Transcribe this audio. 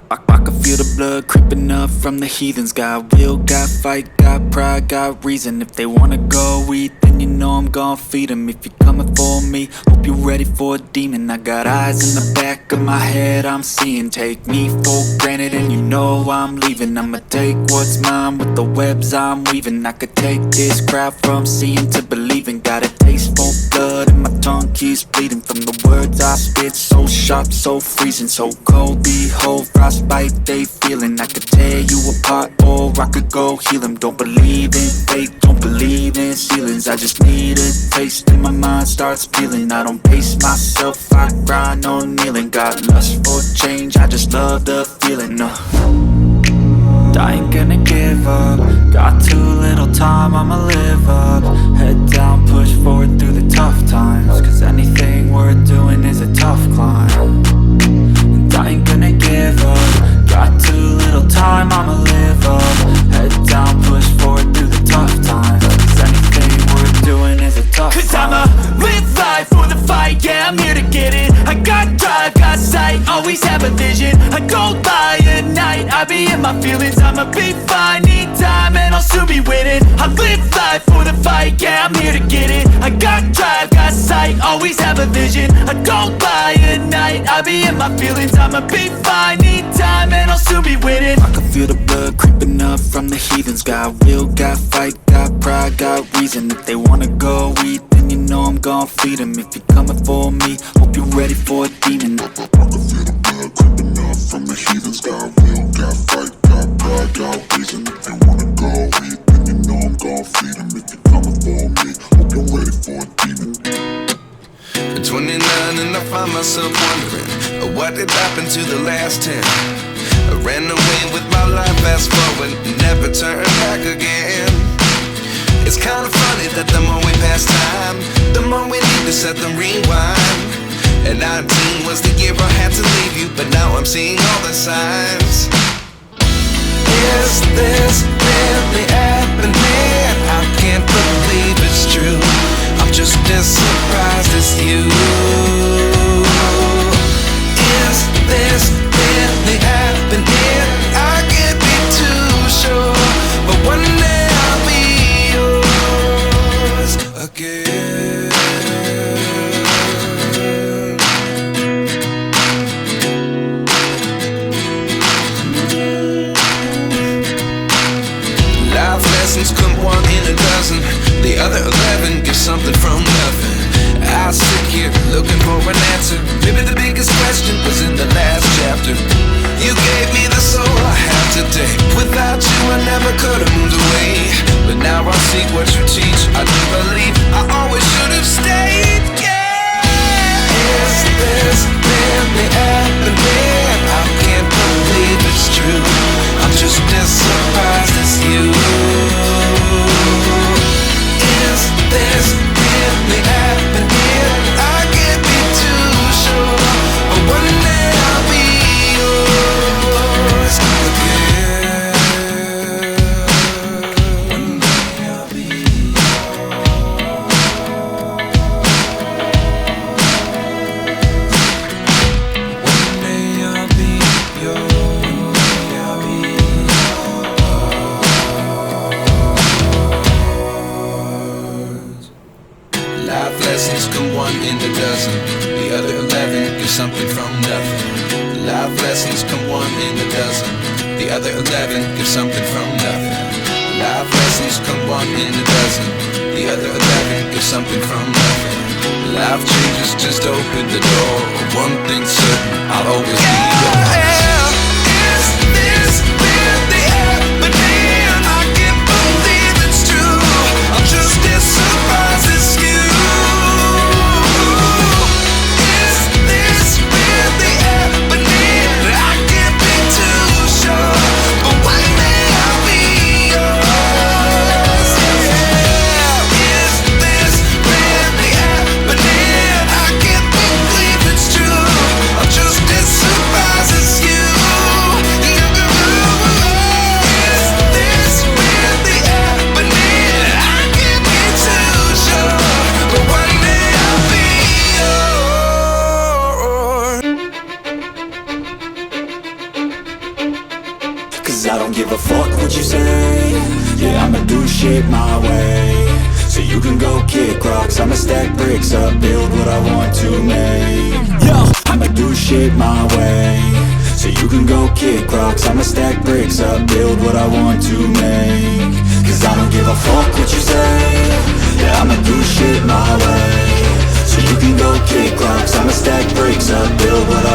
I can feel the blood creeping up from the heathens. Got will, got fight, got pride, got reason. If they wanna go eat, then you know I'm gon' feed them. If you're coming for me, hope you're ready for a demon. I got eyes in the back of my head, I'm seeing. Take me for granted and you know I'm leaving. I'ma take what's mine with the webs I'm weaving. I could take this crowd from seeing to believing. Got a taste for blood and my tongue keeps bleeding from the words I spit. So sharp, so freezing, so cold. Behold, frostbite they feeling. I could tear you apart or I could go heal them. Don't believe in fate, don't believe in ceilings. I just need a taste and my mind starts peeling. I don't pace myself, I grind on kneeling. Got lust for change, I just love the feeling. I ain't gonna give up. Got too little time, I'ma live up. Head down, push forward through the tough times. Cause anything worth doing is a tough climb. And I ain't gonna give up. Got too little time, I'ma live up. Head down, push forward through the tough times. Cause anything worth doing is a tough climb. Cause I'ma live life for the fight, yeah, I'm here to get it. I got drive, got sight, always have a vision. I go by at night, I be in my feelings. I'ma be fine, need time and I'll soon be winning. I live life for the fight, yeah, I'm here to get it. I got drive, got sight, always have a vision. I go by at night, I be in my feelings. I'ma be fine, need time and I'll soon be winning. I can feel the blood creeping up from the heathens. Got will, got fight, got pride, got reason. If they wanna go eat, then you know I'm gon' feed them. If you're coming for me, hope you're ready for a demon. I can feel the blood creeping up from the heathens. Got will, got fight, got pride, got reason. If they wanna go eat, then you know I'm gon' feed them. If you're coming for me, hope you're ready for a demon. At 29 and I find myself wondering, what did happen to the last 10? I ran away with my life, fast forward, never turn back again. It's kinda funny that the more we pass time, the more we need to set the rewind. And 19 was the year I had to leave you, but now I'm seeing all the signs. Is this really happening? I can't believe it's true. I'm just as surprised as you. Is this really happening? I can't be too sure, but one day I'll be yours again. Life lessons come one in a dozen. The other 11 give something from nothing. I sit here looking for an answer. Maybe the biggest question was in the last chapter. You gave me the soul I have today. Without you I never could have moved away. But now I see what you teach. I do believe I always should have stayed. Yeah. Is this really happening? I can't believe it's true. I'm just as surprised as you. Is this really happening? I can't be too sure, but one day I'll be yours again. One day I'll be One day I'll be yours. Life lessons come one in a dozen. The other 11 give something from nothing. Life lessons come one in a dozen. The other 11 give something from nothing. Life lessons come one in a dozen. The other 11 give something from nothing. Life changes just open the door. One thing's certain, I'll always be yours. Is this really happening? I can't believe it's true. I'm just as surprised as you. It's true. Cause I don't give a fuck what you say. Yeah, I'ma do shit my way. So you can go kick rocks, I'ma stack bricks up, build what I want to make. Yo, I'ma do shit my way. So you can go kick rocks, I'ma stack bricks up, build what I want to make. Cause I don't give a fuck what you say. Yeah, I'ma do shit my way. So you can go kick rocks, I'ma stack bricks up, build what